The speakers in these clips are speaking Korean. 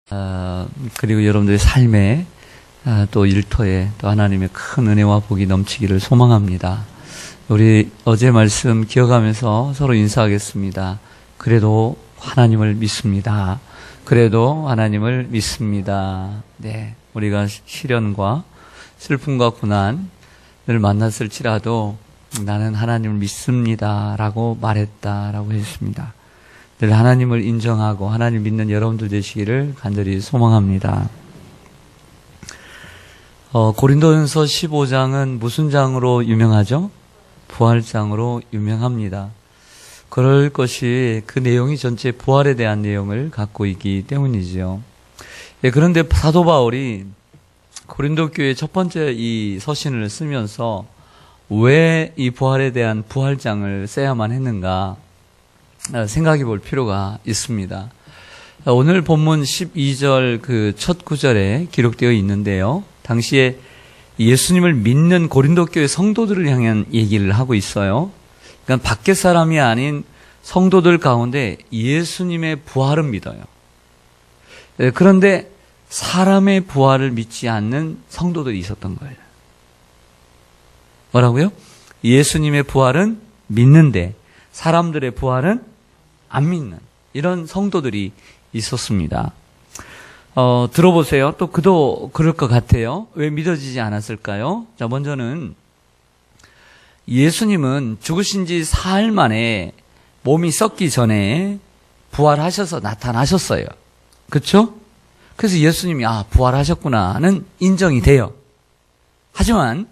그리고 여러분들의 삶에 또 일터에 또 하나님의 큰 은혜와 복이 넘치기를 소망합니다. 우리 어제 말씀 기억하면서 서로 인사하겠습니다. 그래도 하나님을 믿습니다. 그래도 하나님을 믿습니다. 네, 우리가 시련과 슬픔과 고난을 만났을지라도 나는 하나님을 믿습니다 라고 말했다라고 했습니다. 늘 하나님을 인정하고 하나님 믿는 여러분들 되시기를 간절히 소망합니다. 고린도전서 15장은 무슨 장으로 유명하죠? 부활장으로 유명합니다. 그럴 것이 그 내용이 전체 부활에 대한 내용을 갖고 있기 때문이죠. 예, 그런데 사도 바울이 고린도 교회 첫 번째 이 서신을 쓰면서 왜 이 부활에 대한 부활장을 써야만 했는가 생각해 볼 필요가 있습니다. 오늘 본문 12절 그 첫 구절에 기록되어 있는데요. 당시에 예수님을 믿는 고린도 교회 성도들을 향한 얘기를 하고 있어요. 그러니까 밖에 사람이 아닌 성도들 가운데 예수님의 부활은 믿어요. 그런데 사람의 부활을 믿지 않는 성도들이 있었던 거예요. 뭐라고요? 예수님의 부활은 믿는데 사람들의 부활은 안 믿는 이런 성도들이 있었습니다. 들어보세요. 또 그도 그럴 것 같아요. 왜 믿어지지 않았을까요? 자, 먼저는 예수님은 죽으신 지 사흘 만에 몸이 썩기 전에 부활하셔서 나타나셨어요. 그렇죠? 그래서 예수님이 부활하셨구나는 인정이 돼요. 하지만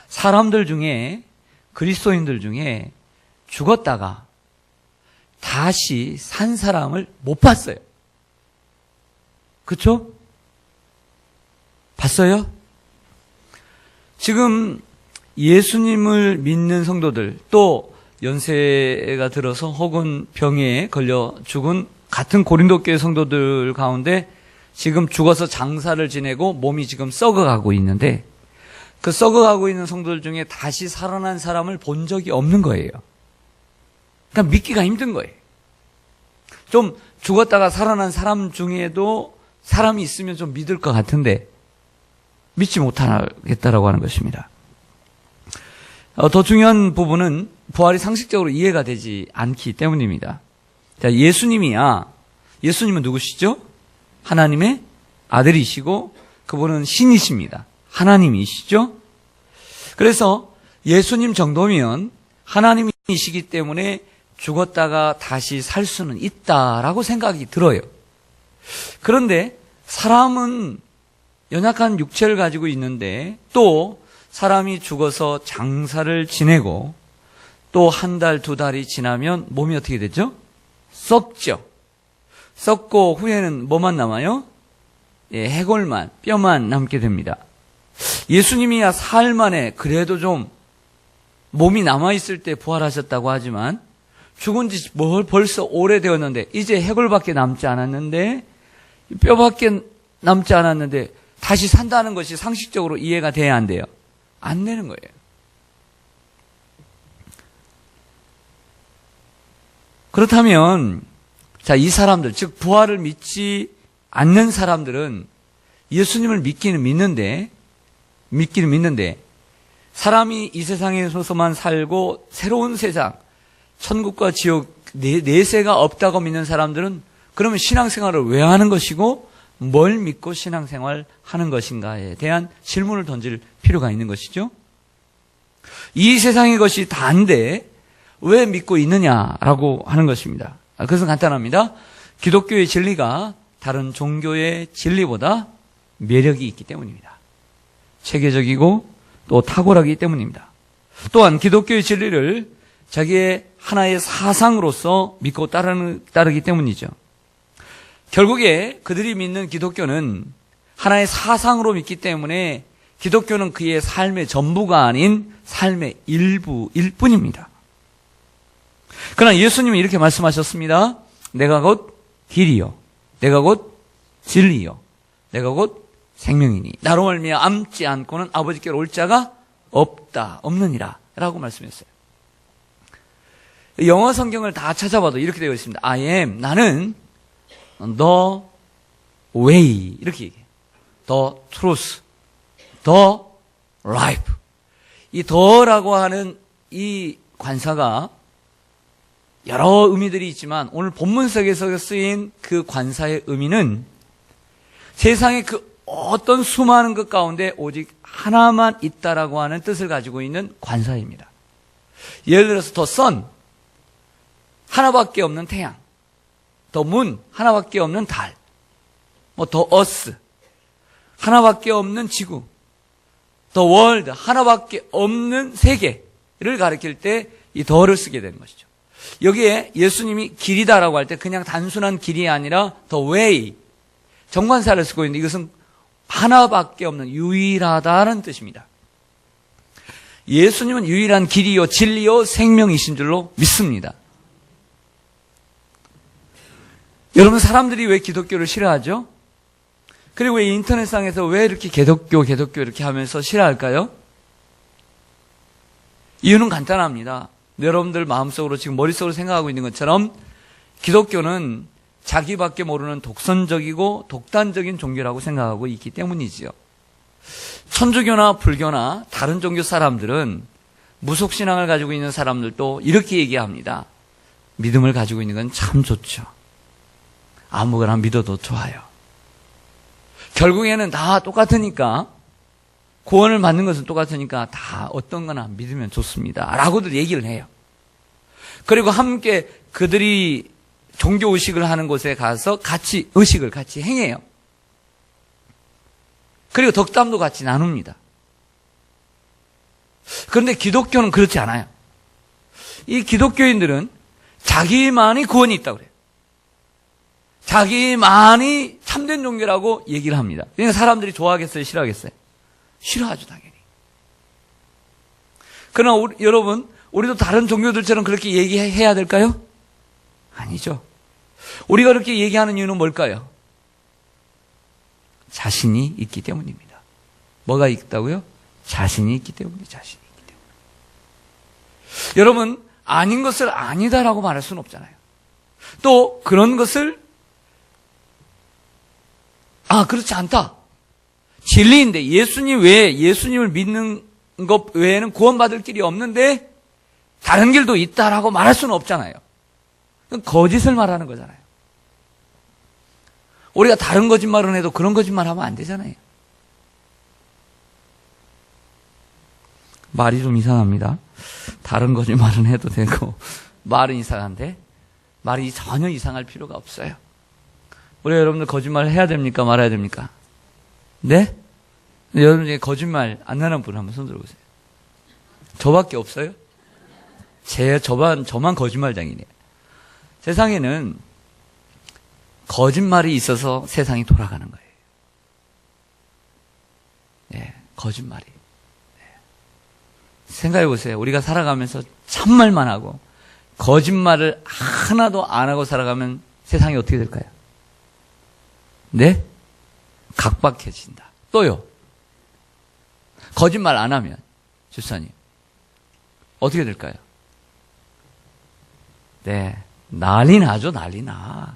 사람들 중에 그리스도인들 중에 죽었다가 다시 산 사람을 못 봤어요. 그렇죠? 봤어요? 지금 예수님을 믿는 성도들, 또 연세가 들어서 혹은 병에 걸려 죽은 같은 고린도 교회 성도들 가운데 지금 죽어서 장사를 지내고 몸이 지금 썩어가고 있는데 그 썩어가고 있는 성도들 중에 다시 살아난 사람을 본 적이 없는 거예요. 그러니까 믿기가 힘든 거예요. 좀 죽었다가 살아난 사람 중에도 사람이 있으면 좀 믿을 것 같은데 믿지 못하겠다라고 하는 것입니다. 더 중요한 부분은 부활이 상식적으로 이해가 되지 않기 때문입니다. 자, 예수님은 누구시죠? 하나님의 아들이시고 그분은 신이십니다. 하나님이시죠? 그래서 예수님 정도면 하나님이시기 때문에 죽었다가 다시 살 수는 있다라고 생각이 들어요. 그런데 사람은 연약한 육체를 가지고 있는데 또 사람이 죽어서 장사를 지내고 또 한 달, 두 달이 지나면 몸이 어떻게 되죠? 썩죠. 썩고 후에는 뭐만 남아요? 해골만, 뼈만 남게 됩니다. 예수님이야 사흘 만에 그래도 좀 몸이 남아있을 때 부활하셨다고 하지만 죽은 지 벌써 오래되었는데 이제 해골밖에 남지 않았는데 뼈밖에 남지 않았는데 다시 산다는 것이 상식적으로 이해가 돼야 안 돼요? 안 되는 거예요. 그렇다면 이 사람들, 즉 부활을 믿지 않는 사람들은 예수님을 믿기는 믿는데 사람이 이 세상에서만 살고 새로운 세상, 천국과 지옥 내세가 없다고 믿는 사람들은 그러면 신앙생활을 왜 하는 것이고 뭘 믿고 신앙생활 하는 것인가에 대한 질문을 던질 필요가 있는 것이죠. 이 세상의 것이 다인데 왜 믿고 있느냐라고 하는 것입니다. 그것은 간단합니다. 기독교의 진리가 다른 종교의 진리보다 매력이 있기 때문입니다. 체계적이고 또 탁월하기 때문입니다. 또한 기독교의 진리를 자기의 하나의 사상으로서 믿고 따르기 때문이죠. 결국에 그들이 믿는 기독교는 하나의 사상으로 믿기 때문에 기독교는 그의 삶의 전부가 아닌 삶의 일부일 뿐입니다. 그러나 예수님은 이렇게 말씀하셨습니다. 내가 곧 길이요, 내가 곧 진리요, 내가 곧 생명이니 나로 말미암지 않고는 아버지께로 올 자가 없느니라 라고 말씀했어요. 영어 성경을 다 찾아봐도 이렇게 되어 있습니다. I am, 나는, 너, way 이렇게 얘기해요. the truth, the life. 이 the라고 하는 이 관사가 여러 의미들이 있지만 오늘 본문석에서 쓰인 그 관사의 의미는 세상의 그 어떤 수많은 것 가운데 오직 하나만 있다라고 하는 뜻을 가지고 있는 관사입니다. 예를 들어서 the sun, 하나밖에 없는 태양, the moon, 하나밖에 없는 달, the earth, 하나밖에 없는 지구, the world, 하나밖에 없는 세계를 가리킬 때 이 the를 쓰게 되는 것이죠. 여기에 예수님이 길이다라고 할 때 그냥 단순한 길이 아니라 the way, 정관사를 쓰고 있는데 이것은 하나밖에 없는 유일하다는 뜻입니다. 예수님은 유일한 길이요 진리요 생명이신 줄로 믿습니다. 여러분, 사람들이 왜 기독교를 싫어하죠? 그리고 왜 인터넷상에서 왜 이렇게 기독교 이렇게 하면서 싫어할까요? 이유는 간단합니다. 여러분들 마음속으로 지금 머릿속으로 생각하고 있는 것처럼 기독교는 자기밖에 모르는 독선적이고 독단적인 종교라고 생각하고 있기 때문이지요. 천주교나 불교나 다른 종교 사람들은 무속신앙을 가지고 있는 사람들도 이렇게 얘기합니다. 믿음을 가지고 있는 건 참 좋죠. 아무거나 믿어도 좋아요. 결국에는 다 똑같으니까, 구원을 받는 것은 똑같으니까 다 어떤 거나 믿으면 좋습니다 라고들 얘기를 해요. 그리고 함께 그들이 종교 의식을 하는 곳에 가서 같이 의식을 같이 행해요. 그리고 덕담도 같이 나눕니다. 그런데 기독교는 그렇지 않아요. 이 기독교인들은 자기만이 구원이 있다고 그래요. 자기만이 참된 종교라고 얘기를 합니다. 그러니까 사람들이 좋아하겠어요? 싫어하겠어요? 싫어하죠, 당연히. 그러나 여러분, 우리도 다른 종교들처럼 그렇게 얘기해야 될까요? 아니죠. 우리가 그렇게 얘기하는 이유는 뭘까요? 자신이 있기 때문입니다. 뭐가 있다고요? 자신이 있기 때문에, 자신이 있기 때문에. 여러분, 아닌 것을 아니다라고 말할 수는 없잖아요. 또 그런 것을 그렇지 않다. 진리인데 예수님 외에, 예수님을 믿는 것 외에는 구원받을 길이 없는데 다른 길도 있다라고 말할 수는 없잖아요. 그건 거짓을 말하는 거잖아요. 우리가 다른 거짓말을 해도 그런 거짓말 하면 안 되잖아요. 말이 좀 이상합니다. 다른 거짓말은 해도 되고 말은 이상한데 말이 전혀 이상할 필요가 없어요. 우리 여러분들 거짓말 해야 됩니까? 말아야 됩니까? 네? 여러분 중에 거짓말 안 하는 분 한번 손 들어보세요. 저밖에 없어요? 저만 거짓말장이네요. 세상에는 거짓말이 있어서 세상이 돌아가는 거예요. 네, 거짓말이. 네. 생각해 보세요. 우리가 살아가면서 참말만 하고 거짓말을 하나도 안 하고 살아가면 세상이 어떻게 될까요? 네? 각박해진다. 또요. 거짓말 안 하면, 주사님, 어떻게 될까요? 네. 난리 나죠, 난리 나.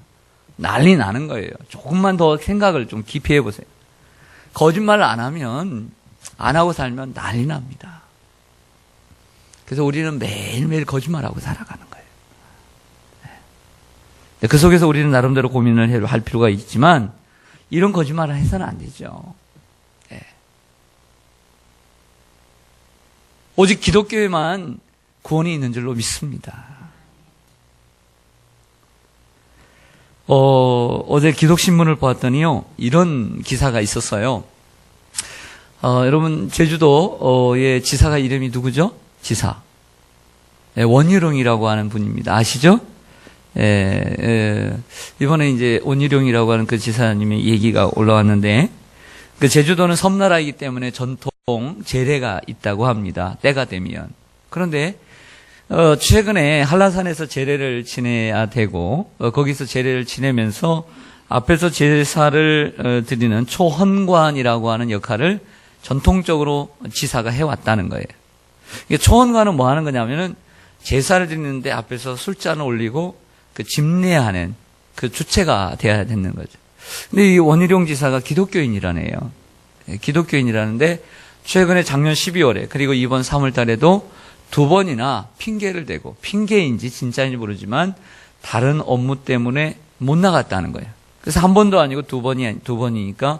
난리 나는 거예요. 조금만 더 생각을 좀 깊이 해보세요. 거짓말을 안 하면, 안 하고 살면 난리 납니다. 그래서 우리는 매일매일 거짓말하고 살아가는 거예요. 네. 그 속에서 우리는 나름대로 고민을 할 필요가 있지만, 이런 거짓말을 해서는 안 되죠. 네. 오직 기독교에만 구원이 있는 줄로 믿습니다. 어제 기독신문을 보았더니요, 이런 기사가 있었어요. 여러분, 제주도의 지사가 이름이 누구죠? 지사. 네, 원희룡이라고 하는 분입니다. 아시죠? 이번에 이제 원희룡이라고 하는 그 지사님의 얘기가 올라왔는데, 그 제주도는 섬나라이기 때문에 전통 제례가 있다고 합니다. 때가 되면. 그런데 최근에 한라산에서 제례를 지내야 되고, 거기서 제례를 지내면서 앞에서 제사를 드리는 초헌관이라고 하는 역할을 전통적으로 지사가 해왔다는 거예요. 초헌관은 뭐 하는 거냐면은 제사를 드리는데 앞에서 술잔을 올리고 그 집례하는 그 주체가 되어야 되는 거죠. 근데 이 원희룡 지사가 기독교인이라네요. 기독교인이라는데 최근에 작년 12월에 그리고 이번 3월 달에도 2번이나 핑계를 대고, 핑계인지 진짜인지 모르지만 다른 업무 때문에 못 나갔다는 거예요. 그래서 한 번도 아니고 2번이니까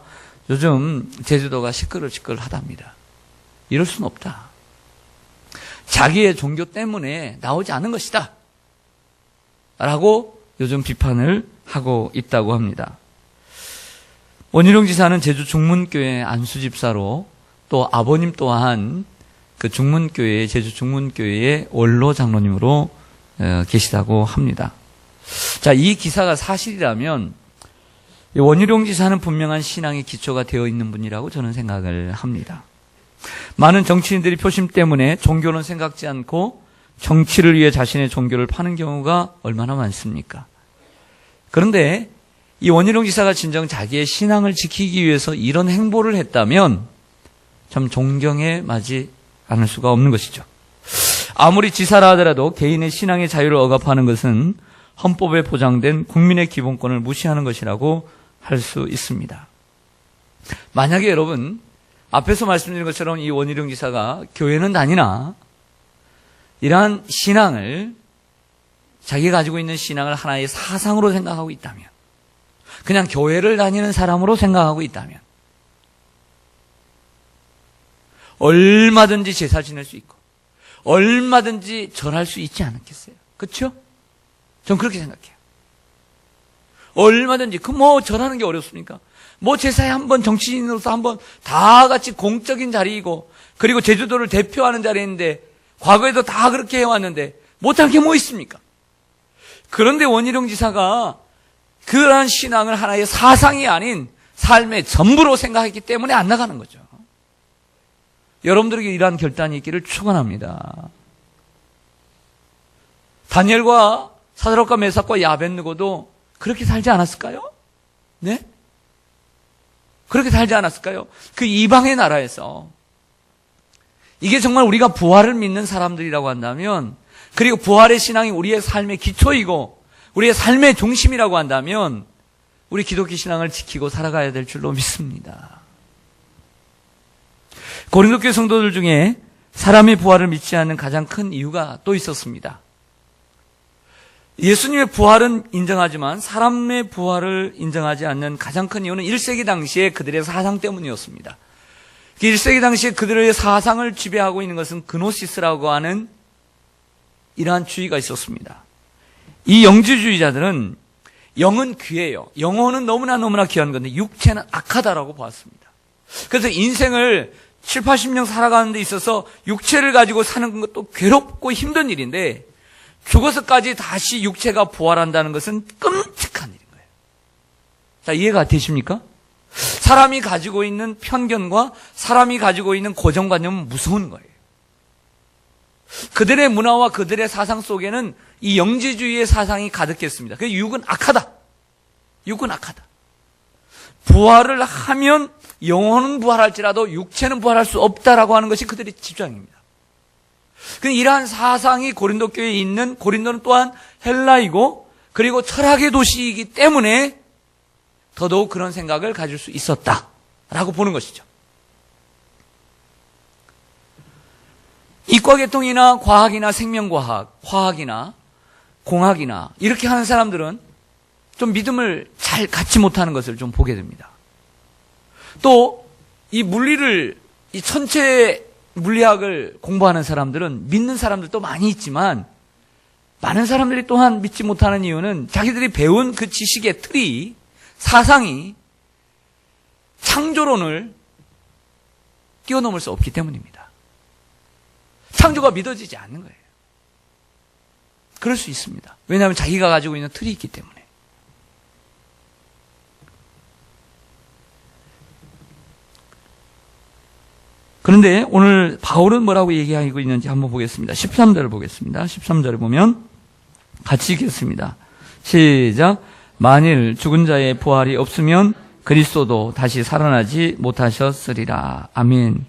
요즘 제주도가 시끌시끌하답니다. 이럴 수는 없다. 자기의 종교 때문에 나오지 않은 것이다 라고 요즘 비판을 하고 있다고 합니다. 원희룡 지사는 제주 중문교회 안수집사로 또 아버님 또한 그 중문교회, 제주 중문교회의 원로 장로님으로 계시다고 합니다. 자, 이 기사가 사실이라면 원희룡 지사는 분명한 신앙의 기초가 되어 있는 분이라고 저는 생각을 합니다. 많은 정치인들이 표심 때문에 종교는 생각지 않고 정치를 위해 자신의 종교를 파는 경우가 얼마나 많습니까? 그런데 이 원희룡 지사가 진정 자기의 신앙을 지키기 위해서 이런 행보를 했다면 참 존경에 마지 않을 수가 없는 것이죠. 아무리 지사라 하더라도 개인의 신앙의 자유를 억압하는 것은 헌법에 보장된 국민의 기본권을 무시하는 것이라고 할 수 있습니다. 만약에 여러분 앞에서 말씀드린 것처럼 이 원희룡 지사가 교회는 다니나 이러한 신앙을, 자기가 가지고 있는 신앙을 하나의 사상으로 생각하고 있다면, 그냥 교회를 다니는 사람으로 생각하고 있다면 얼마든지 제사 지낼 수 있고 얼마든지 절할 수 있지 않겠어요? 그렇죠? 전 그렇게 생각해요. 얼마든지 절하는 게 어렵습니까? 제사에 한번 정치인으로서 한번 다 같이 공적인 자리이고 그리고 제주도를 대표하는 자리인데 과거에도 다 그렇게 해왔는데 못할 게 뭐 있습니까? 그런데 원희룡 지사가 그러한 신앙을 하나의 사상이 아닌 삶의 전부로 생각했기 때문에 안 나가는 거죠. 여러분들에게 이러한 결단이 있기를 축원합니다. 다니엘과 사드락과 메삭과 야벳느고도 그렇게 살지 않았을까요? 네? 그렇게 살지 않았을까요? 그 이방의 나라에서. 이게 정말 우리가 부활을 믿는 사람들이라고 한다면, 그리고 부활의 신앙이 우리의 삶의 기초이고 우리의 삶의 중심이라고 한다면 우리 기독교 신앙을 지키고 살아가야 될 줄로 믿습니다. 고린도교회 성도들 중에 사람의 부활을 믿지 않는 가장 큰 이유가 또 있었습니다. 예수님의 부활은 인정하지만 사람의 부활을 인정하지 않는 가장 큰 이유는 1세기 당시에 그들의 사상 때문이었습니다. 1세기 당시에 그들의 사상을 지배하고 있는 것은 그노시스라고 하는 이러한 주의가 있었습니다. 이 영지주의자들은 영은 귀해요. 영혼은 너무나 귀한 건데 육체는 악하다라고 보았습니다. 그래서 인생을 7, 80년 살아가는 데 있어서 육체를 가지고 사는 것도 괴롭고 힘든 일인데 죽어서까지 다시 육체가 부활한다는 것은 끔찍한 일인 거예요. 자, 이해가 되십니까? 사람이 가지고 있는 편견과 사람이 가지고 있는 고정관념은 무서운 거예요. 그들의 문화와 그들의 사상 속에는 이 영지주의의 사상이 가득했습니다. 그래서 육은 악하다. 육은 악하다. 부활을 하면 영혼은 부활할지라도 육체는 부활할 수 없다라고 하는 것이 그들의 주장입니다. 이러한 사상이 고린도 교회에 있는, 고린도는 또한 헬라이고 그리고 철학의 도시이기 때문에 더더욱 그런 생각을 가질 수 있었다라고 보는 것이죠. 이과계통이나 과학이나 생명과학, 화학이나 공학이나 이렇게 하는 사람들은 좀 믿음을 잘 갖지 못하는 것을 좀 보게 됩니다. 또 이 물리를, 이 천체 물리학을 공부하는 사람들은 믿는 사람들도 많이 있지만 많은 사람들이 또한 믿지 못하는 이유는 자기들이 배운 그 지식의 틀이, 사상이 창조론을 뛰어넘을 수 없기 때문입니다. 창조가 믿어지지 않는 거예요. 그럴 수 있습니다. 왜냐하면 자기가 가지고 있는 틀이 있기 때문에. 그런데 오늘 바울은 뭐라고 얘기하고 있는지 한번 보겠습니다. 13절을 보겠습니다. 13절을 보면 같이 읽겠습니다. 시작. 만일 죽은 자의 부활이 없으면 그리스도도 다시 살아나지 못하셨으리라. 아멘.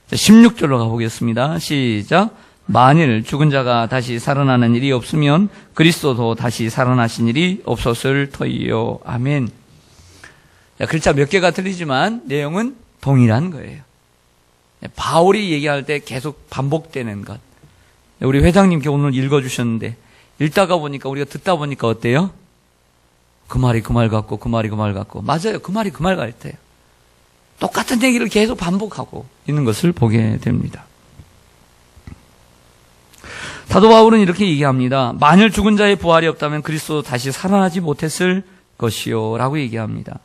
16절로 가보겠습니다. 시작. 만일 죽은 자가 다시 살아나는 일이 없으면 그리스도도 다시 살아나신 일이 없었을 터이요. 아멘. 글자 몇 개가 틀리지만 내용은 동일한 거예요. 바울이 얘기할 때 계속 반복되는 것. 우리 회장님께 오늘 읽어주셨는데 읽다가 보니까 우리가 듣다 보니까 어때요? 그 말이 그 말 같고 그 말이 그 말 같고 맞아요. 그 말이 그 말 같아요. 똑같은 얘기를 계속 반복하고 있는 것을 보게 됩니다. 사도 바울은 이렇게 얘기합니다. 만일 죽은 자의 부활이 없다면 그리스도 다시 살아나지 못했을 것이요 라고 얘기합니다.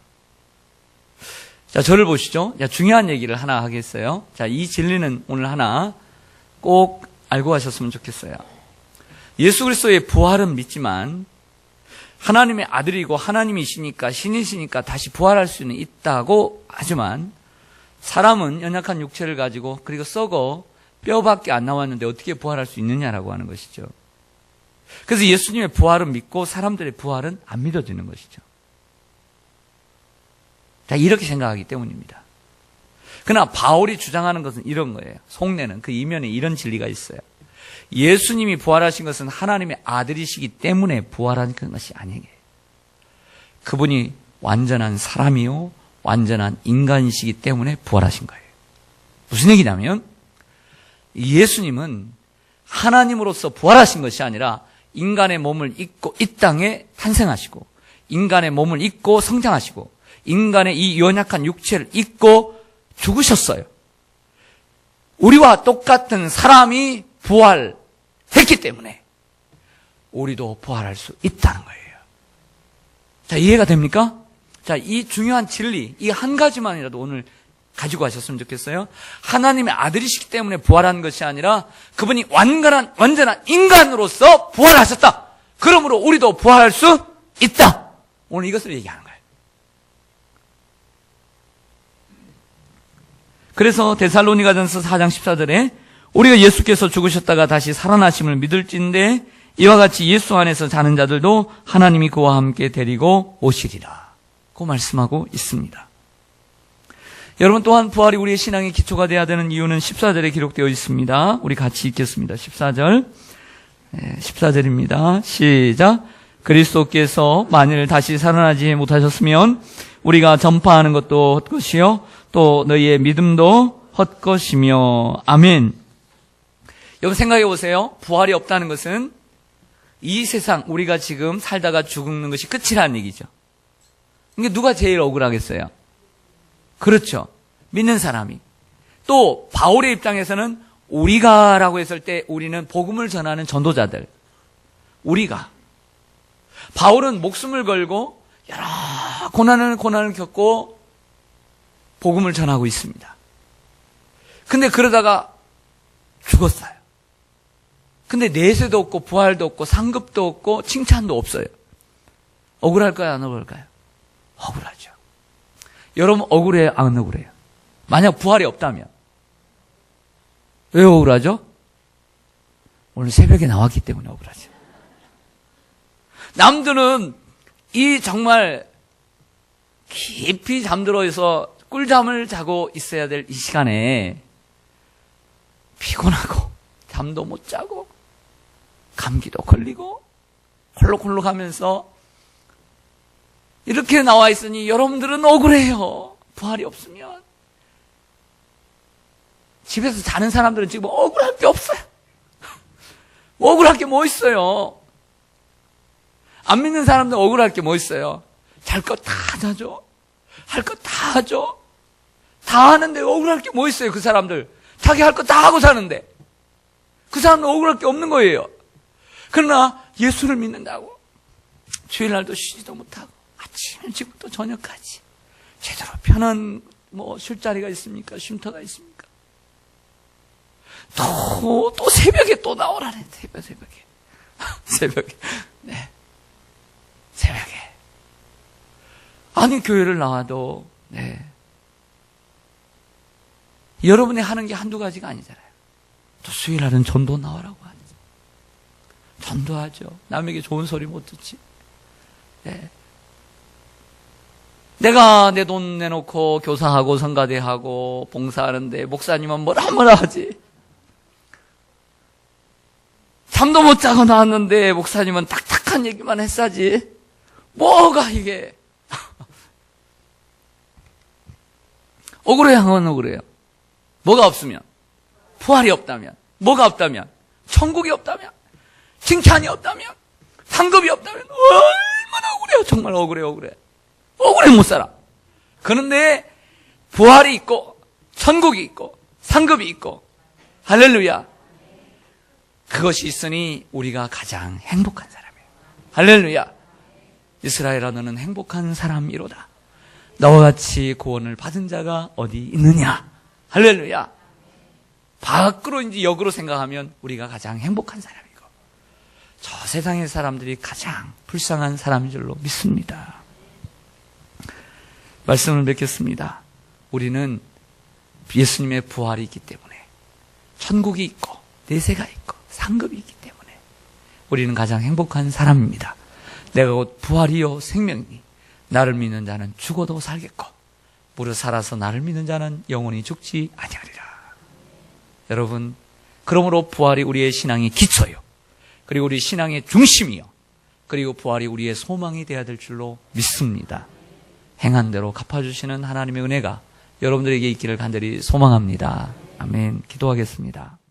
자, 저를 보시죠. 자, 중요한 얘기를 하나 하겠어요. 자, 이 진리는 오늘 하나 꼭 알고 가셨으면 좋겠어요. 예수 그리스도의 부활은 믿지만 하나님의 아들이고 하나님이시니까 신이시니까 다시 부활할 수는 있다고 하지만 사람은 연약한 육체를 가지고 그리고 썩어 뼈밖에 안 나왔는데 어떻게 부활할 수 있느냐라고 하는 것이죠. 그래서 예수님의 부활은 믿고 사람들의 부활은 안 믿어지는 것이죠. 자, 이렇게 생각하기 때문입니다. 그러나 바울이 주장하는 것은 이런 거예요. 속내는 그 이면에 이런 진리가 있어요. 예수님이 부활하신 것은 하나님의 아들이시기 때문에 부활한 것이 아니에요. 그분이 완전한 사람이요 완전한 인간이시기 때문에 부활하신 거예요. 무슨 얘기냐면 예수님은 하나님으로서 부활하신 것이 아니라 인간의 몸을 입고 이 땅에 탄생하시고 인간의 몸을 입고 성장하시고 인간의 이 연약한 육체를 입고 죽으셨어요. 우리와 똑같은 사람이 부활했기 때문에 우리도 부활할 수 있다는 거예요. 자, 이해가 됩니까? 자, 이 중요한 진리, 이 한 가지만이라도 오늘 가지고 가셨으면 좋겠어요. 하나님의 아들이시기 때문에 부활한 것이 아니라 그분이 완전한 인간으로서 부활하셨다. 그러므로 우리도 부활할 수 있다. 오늘 이것을 얘기하는 거예요. 그래서 데살로니가전서 4장 14절에 우리가 예수께서 죽으셨다가 다시 살아나심을 믿을진데 이와 같이 예수 안에서 자는 자들도 하나님이 그와 함께 데리고 오시리라. 그 말씀하고 있습니다. 여러분 또한 부활이 우리의 신앙의 기초가 되어야 되는 이유는 14절에 기록되어 있습니다. 우리 같이 읽겠습니다. 14절. 14절입니다. 시작. 그리스도께서 만일 다시 살아나지 못하셨으면 우리가 전파하는 것도 헛것이요 또 너희의 믿음도 헛것이며 아멘. 여러분 생각해 보세요. 부활이 없다는 것은 이 세상 우리가 지금 살다가 죽는 것이 끝이라는 얘기죠. 그러니까 누가 제일 억울하겠어요? 그렇죠. 믿는 사람이. 또 바울의 입장에서는 우리가라고 했을 때 우리는 복음을 전하는 전도자들. 우리가. 바울은 목숨을 걸고 여러 고난을 겪고 복음을 전하고 있습니다. 근데 그러다가 죽었어요. 근데 내세도 없고 부활도 없고 상급도 없고 칭찬도 없어요. 억울할까요? 안 억울할까요? 억울하죠. 여러분 억울해요? 안 억울해요? 만약 부활이 없다면 왜 억울하죠? 오늘 새벽에 나왔기 때문에 억울하죠. 남들은 이 정말 깊이 잠들어 있어 꿀잠을 자고 있어야 될 이 시간에 피곤하고 잠도 못 자고 감기도 걸리고 콜록콜록 하면서 이렇게 나와 있으니 여러분들은 억울해요. 부활이 없으면. 집에서 자는 사람들은 지금 억울할 게 없어요. 억울할 게 뭐 있어요? 안 믿는 사람들은 억울할 게 뭐 있어요? 잘 것 다 자죠. 할 것 다 하죠. 다 하는데 억울할 게 뭐 있어요? 그 사람들. 자기 할 것 다 하고 사는데. 그 사람은 억울할 게 없는 거예요. 그러나 예수를 믿는다고 주일날도 쉬지도 못하고 아침 일찍부터 저녁까지 제대로 편한 쉴 자리가 있습니까? 쉼터가 있습니까? 또 새벽에 또 나오라네. 새벽에. 네. 새벽에. 아니 교회를 나와도 네. 여러분이 하는 게 한두 가지가 아니잖아요. 또 수요일날은 전도 나오라고 하죠. 전도하죠. 남에게 좋은 소리 못 듣지. 네. 내가 내 돈 내놓고 교사하고 성가대하고 봉사하는데 목사님은 뭐라 하지. 잠도 못 자고 나왔는데 목사님은 딱딱한 얘기만 했어야지. 뭐가 이게. 억울해요. 억울해요. 뭐가 없으면? 부활이 없다면, 뭐가 없다면, 천국이 없다면, 칭찬이 없다면, 상급이 없다면 얼마나 억울해요. 정말 억울해. 억울해 못 살아. 그런데 부활이 있고 천국이 있고 상급이 있고 할렐루야. 그것이 있으니 우리가 가장 행복한 사람이에요. 할렐루야. 이스라엘아 너는 행복한 사람이로다. 너와 같이 구원을 받은 자가 어디 있느냐. 할렐루야. 밖으로 이제 역으로 생각하면 우리가 가장 행복한 사람이고 저 세상의 사람들이 가장 불쌍한 사람인 줄로 믿습니다. 말씀을 맺겠습니다. 우리는 예수님의 부활이 있기 때문에 천국이 있고 내세가 있고 상급이 있기 때문에 우리는 가장 행복한 사람입니다. 내가 곧 부활이요 생명이니 나를 믿는 자는 죽어도 살겠고 무릇 살아서 나를 믿는 자는 영원히 죽지 아니하리라. 여러분, 그러므로 부활이 우리의 신앙의 기초요, 그리고 우리 신앙의 중심이요, 그리고 부활이 우리의 소망이 되어야 될 줄로 믿습니다. 행한 대로 갚아주시는 하나님의 은혜가 여러분들에게 있기를 간절히 소망합니다. 아멘. 기도하겠습니다.